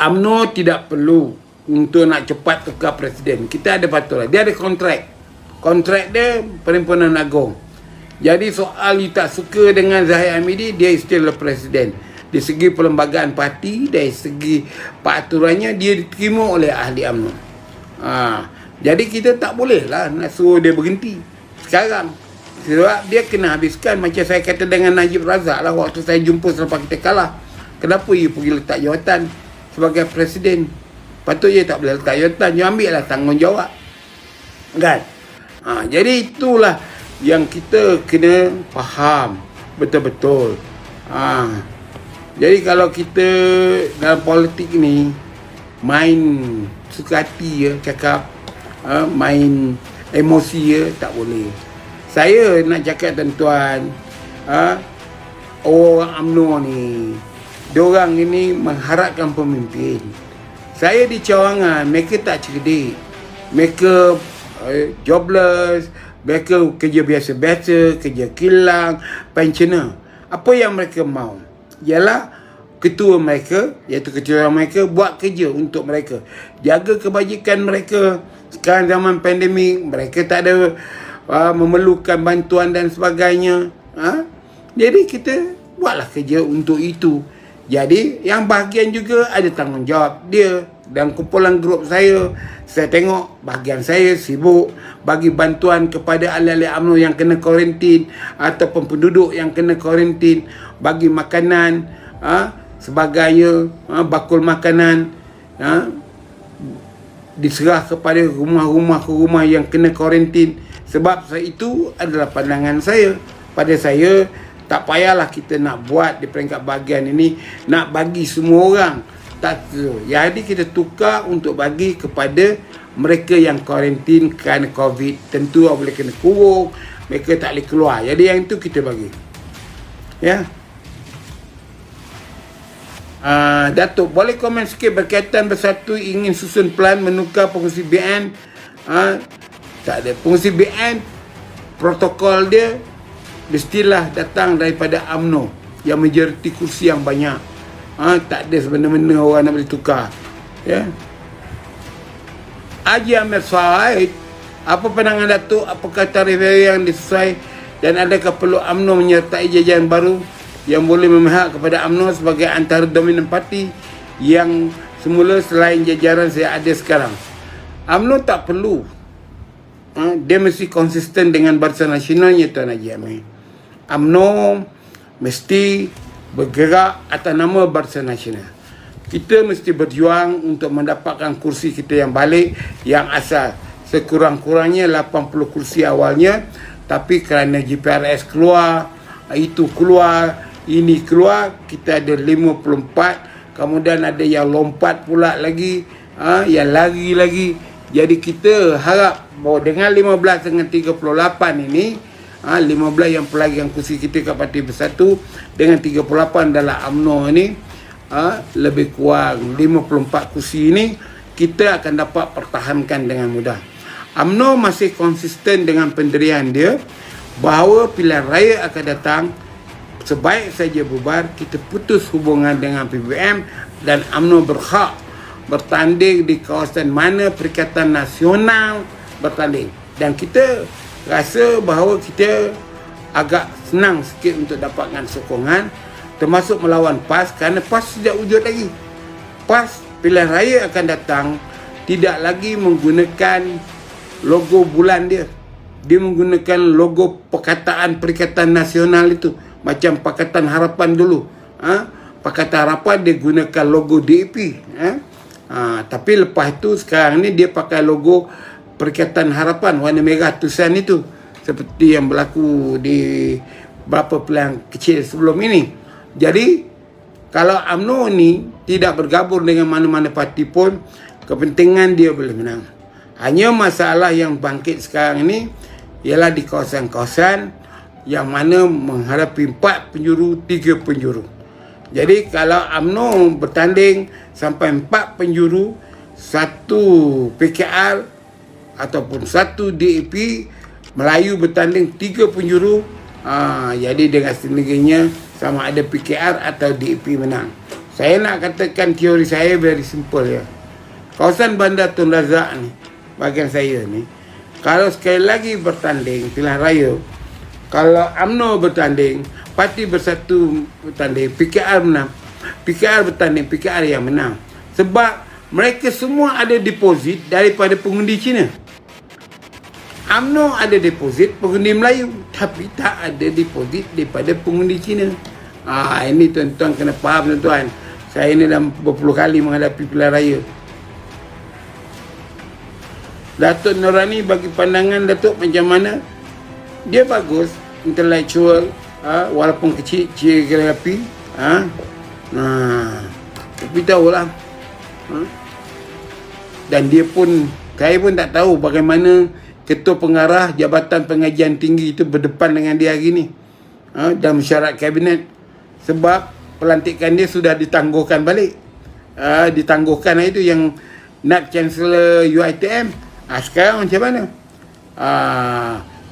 UMNO tidak perlu untuk nak cepat tukar presiden. Kita ada peraturan. Dia ada kontrak. Kontrak dia Perhimpunan Agong. Jadi soal you tak suka dengan Zahid Hamidi, dia still presiden. Dari segi perlembagaan parti, dari segi peraturannya, dia diterima oleh ahli UMNO. Jadi kita tak boleh lah nak suruh dia berhenti sekarang. Sebab dia kena habiskan. Macam saya kata dengan Najib Razak lah waktu saya jumpa selepas kita kalah. Kenapa you pergi letak jawatan sebagai presiden? Patutnya tak boleh letak jawatan. You ambil lah tanggungjawab. Kan? Jadi itulah yang kita kena faham betul-betul. Jadi kalau kita dalam politik ni main suka hati ya, cakap main emosi ya, tak boleh. Saya nak cakap tuan-tuan, orang UMNO ni, diorang ini mengharapkan pemimpin. Saya di cawangan, mereka tak cerdik. Mereka jobless, mereka kerja biasa-biasa, kerja kilang, pensioner. Apa yang mereka mahu ialah ketua mereka, iaitu ketua mereka, buat kerja untuk mereka, jaga kebajikan mereka. Sekarang zaman pandemik, mereka tak ada memerlukan bantuan dan sebagainya. Jadi kita buatlah kerja untuk itu. Jadi yang bahagian juga ada tanggungjawab dia. Dan kumpulan grup saya tengok bahagian saya sibuk bagi bantuan kepada ahli-ahli UMNO yang kena kuarantin ataupun penduduk yang kena kuarantin, bagi makanan sebagainya, bakul makanan diserah kepada rumah-rumah yang kena kuarantin. Sebab itu adalah pandangan saya. Pada saya, tak payahlah kita nak buat di peringkat bahagian ini, nak bagi semua orang. Tak. Jadi kita tukar untuk bagi kepada mereka yang kuarantin kerana COVID. Tentu boleh kena kurung, mereka tak boleh keluar. Jadi yang itu kita bagi. Ya. Datuk, boleh komen sikit berkaitan Bersatu ingin susun plan menukar pengurusi BN? Tak ada. Pengurusi BN, protokol dia mestilah datang daripada UMNO yang majoriti kursi yang banyak. Tak ada sebenarnya orang nak boleh tukar. Ya. Haji Ahmed Said, apa pandangan Datuk? Apakah tarikh yang disesuai dan adakah perlu UMNO menyertai jajaran baru yang boleh memihak kepada UMNO sebagai antara dominan parti yang semula selain jajaran saya ada sekarang? UMNO tak perlu. Dia mesti konsisten dengan Barisan Nasionalnya, Tuan Haji Ahmed. UMNO mesti bergerak atas nama Barisan Nasional. Kita mesti berjuang untuk mendapatkan kursi kita yang balik, yang asal. Sekurang-kurangnya 80 kursi awalnya, tapi kerana GPRS keluar, itu keluar, ini keluar, kita ada 54. Kemudian ada yang lompat pula lagi, yang lari lagi. Jadi kita harap bahawa dengan 15 dengan 38 ini, 15 yang pelarian kursi kita kat Parti Bersatu dengan 38 dalam UMNO ini, lebih kurang 54 kursi ini kita akan dapat pertahankan dengan mudah. UMNO masih konsisten dengan pendirian dia bahawa pilihan raya akan datang. Sebaik saja bubar, kita putus hubungan dengan PBM dan UMNO berhak bertanding di kawasan mana Perikatan Nasional bertanding. Dan kita rasa bahawa kita agak senang sikit untuk dapatkan sokongan, termasuk melawan PAS, kerana PAS tidak wujud lagi. PAS pilihan raya akan datang tidak lagi menggunakan logo bulan dia. Dia menggunakan logo Perkataan Perikatan Nasional itu, macam Pakatan Harapan dulu. Pakatan Harapan dia gunakan logo DAP. Tapi lepas itu sekarang ni dia pakai logo Perikatan Harapan warna merah tulisan itu, seperti yang berlaku di beberapa pilihan kecil sebelum ini. Jadi kalau UMNO ni tidak bergabung dengan mana-mana parti pun, kepentingan dia boleh menang. Hanya masalah yang bangkit sekarang ini ialah di kawasan-kawasan yang mana menghadapi 4 penjuru, 3 penjuru. Jadi kalau UMNO bertanding sampai 4 penjuru, 1 PKR ataupun 1 DAP, Melayu bertanding 3 penjuru, jadi dengan sendirinya sama ada PKR atau DAP menang. Saya nak katakan teori saya very simple ya. Kawasan Bandar Tun Razak ni, bahagian saya ni, kalau sekali lagi bertanding pilihan raya, kalau UMNO bertanding, Parti Bersatu bertanding, PKR menang, PKR bertanding, PKR yang menang. Sebab mereka semua ada deposit daripada pengundi Cina. UMNO ada deposit pengundi Melayu, tapi tak ada deposit daripada pengundi Cina. Ini tuan-tuan kena faham tuan-tuan. Saya ni dah berpuluh kali menghadapi pilihan raya. Datuk Norani bagi pandangan Datuk macam mana? Dia bagus, intellectual, walaupun kecil api. Tapi tahulah. Dan dia pun, saya pun tak tahu bagaimana Ketua Pengarah Jabatan Pengajian Tinggi itu berdepan dengan dia hari ni dalam syarat kabinet. Sebab pelantikan dia sudah ditangguhkan balik. Ditangguhkan itu yang nak Chancellor UiTM. Sekarang macam mana?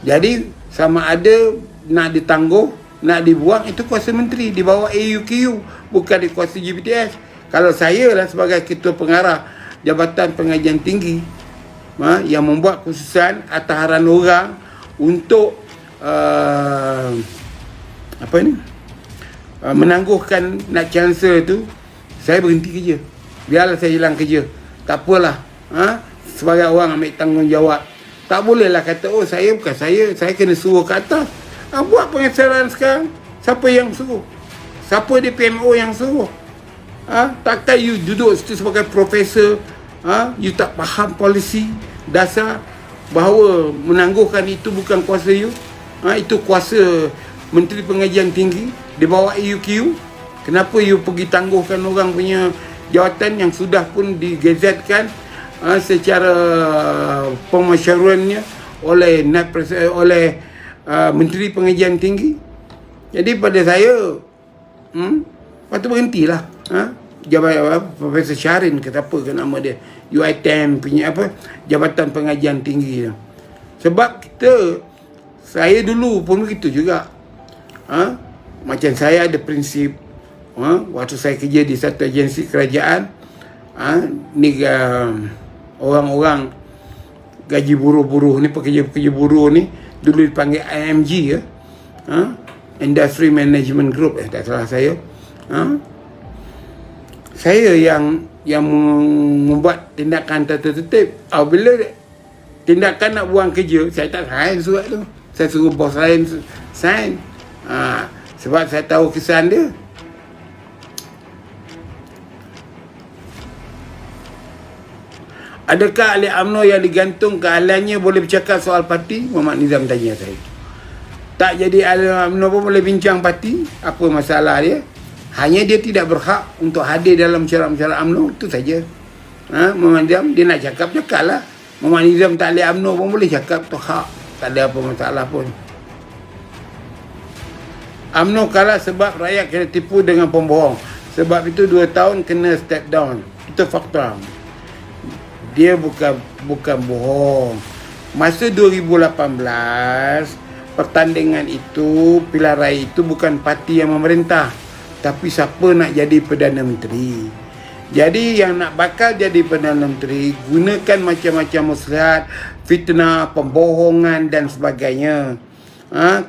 Jadi sama ada nak ditangguh, nak dibuang, itu kuasa menteri di bawah AUKU, bukan di kuasa GPTS. Kalau saya lah sebagai Ketua Pengarah Jabatan Pengajian Tinggi yang membuat keputusan atas harapan orang untuk menangguhkan nak Chancellor tu, saya berhenti kerja. Biarlah saya hilang kerja, tak apalah. Sebagai orang ambil tanggungjawab. Tak bolehlah kata, saya bukan saya kena suruh ke atas. Buat pengesaran sekarang. Siapa yang suruh? Siapa di PMO yang suruh? Takkan you duduk situ sebagai profesor, you tak faham polisi dasar bahawa menangguhkan itu bukan kuasa you. Itu kuasa Menteri Pengajian Tinggi di bawah AUKU. Kenapa you pergi tangguhkan orang punya jawatan yang sudah pun digazetkan secara pemasyurannya oleh Menteri Pengajian Tinggi. Jadi pada saya patut berhentilah. Profesor Syarin kata apa ke nama dia, UiTM punya Jabatan Pengajian Tinggi. Sebab saya dulu pun begitu juga. Macam saya ada prinsip, waktu saya kerja di satu agensi kerajaan, ni orang-orang gaji buruh-buruh ni, pekerja-pekerja buruh ni dulu dipanggil IMG Industry Management Group, tak salah saya. Saya yang membuat tindakan tertib. Bila tindakan nak buang kerja, saya tak sign surat tu. Saya suruh bos saya sign. Sebab saya tahu kesan dia. Adakah ahli UMNO yang digantung keahliannya boleh bercakap soal parti? Muhammad Nizam tanya saya. Tak jadi ahli UMNO pun boleh bincang parti. Apa masalah dia? Hanya dia tidak berhak untuk hadir dalam syarat-syarat UMNO. Itu saja. Muhammad Nizam, dia nak cakap lah. Muhammad Nizam tak ahli UMNO pun boleh cakap. Itu hak. Tak ada apa masalah pun. UMNO kalah sebab rakyat kena tipu dengan pembohong. Sebab itu 2 tahun kena step down. Itu fakta. Dia bukan bohong. Masa 2018 pertandingan itu, pilihan raya itu bukan parti yang memerintah, tapi siapa nak jadi Perdana Menteri. Jadi yang nak bakal jadi Perdana Menteri gunakan macam-macam muslihat, fitnah, pembohongan dan sebagainya.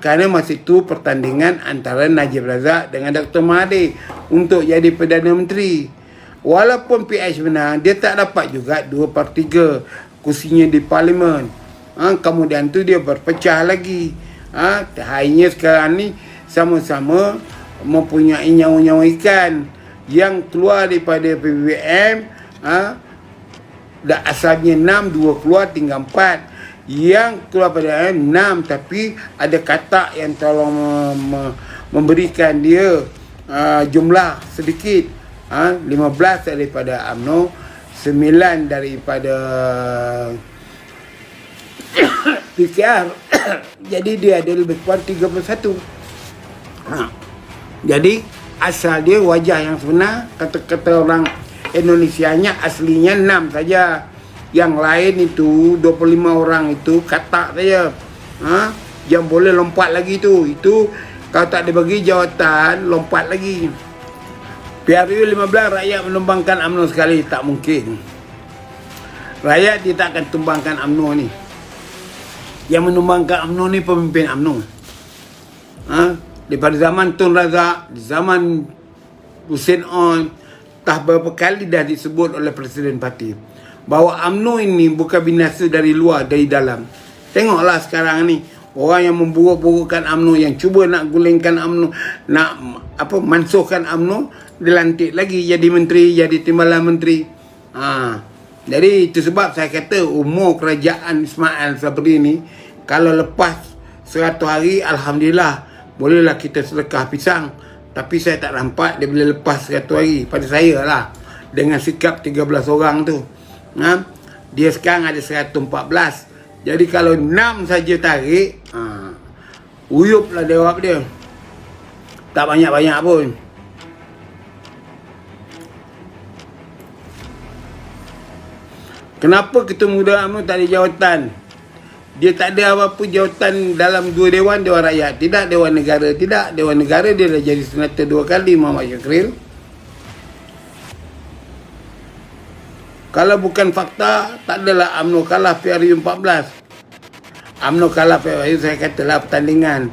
Kerana masa itu pertandingan antara Najib Razak dengan Dr. Mahathir untuk jadi Perdana Menteri. Walaupun PH menang, dia tak dapat juga 2/3 kursinya di Parlimen. Kemudian tu dia berpecah lagi. Hanya sekarang ni sama-sama mempunyai nyawa-nyawa ikan yang keluar daripada PBBM. Dah asalnya 6, 2 keluar, tinggal 4. Yang keluar pada 6, tapi ada katak yang tolong memberikan dia jumlah sedikit. 15 daripada UMNO, 9 daripada PKR. Jadi dia ada lebih kurang 31. Jadi asal dia, wajah yang sebenar, kata-kata orang Indonesianya aslinya 6 saja. Yang lain itu 25 orang itu katak saja. Yang boleh lompat lagi tu. Itu kalau tak dibagi jawatan, lompat lagi. PRU 15 rakyat menumbangkan UMNO sekali, tak mungkin. Rakyat dia tak akan tumbangkan UMNO ni. Yang menumbangkan UMNO ni pemimpin UMNO. Daripada zaman Tun Razak, di zaman Hussein On, tak berapa kali dah disebut oleh Presiden Parti bahawa UMNO ini bukan binasa dari luar, dari dalam. Tengoklah sekarang ni, orang yang memburuk-burukkan UMNO, yang cuba nak gulingkan UMNO, nak mansuhkan UMNO, dilantik lagi jadi menteri, jadi timbalan menteri. Jadi itu sebab saya kata umur kerajaan Ismail Sabri ni, kalau lepas 100 hari, Alhamdulillah, bolehlah kita sedekah pisang. Tapi saya tak nampak dia boleh lepas 100 hari. Pada saya lah, dengan sikap 13 orang tu, dia sekarang ada 114. Jadi kalau 6 saja tarik, uyup lah jawab dia. Tak banyak-banyak pun. Kenapa Ketua Muda UMNO tak ada jawatan? Dia tak ada apa-apa jawatan dalam 2 Dewan Rakyat. Tidak Dewan Negara. Tidak Dewan Negara, dia dah jadi senator 2 kali, Muhammad Syakril. Kalau bukan fakta, tak adalah UMNO kalah PRU 14. UMNO kalah PRU, saya katalah pertandingan.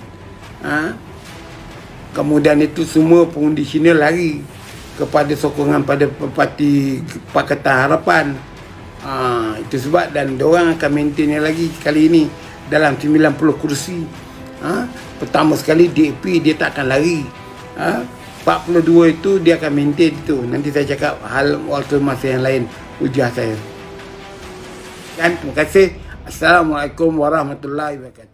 Kemudian itu semua pengundisional lari kepada sokongan pada parti Pakatan Harapan. Itu sebab, dan diorang akan maintain lagi kali ini dalam 90 kursi. Pertama sekali DAP dia tak akan lari. 42 itu dia akan maintain itu. Nanti saya cakap hal waktu masa yang lain, hujah saya. Dan terima kasih. Assalamualaikum warahmatullahi wabarakatuh.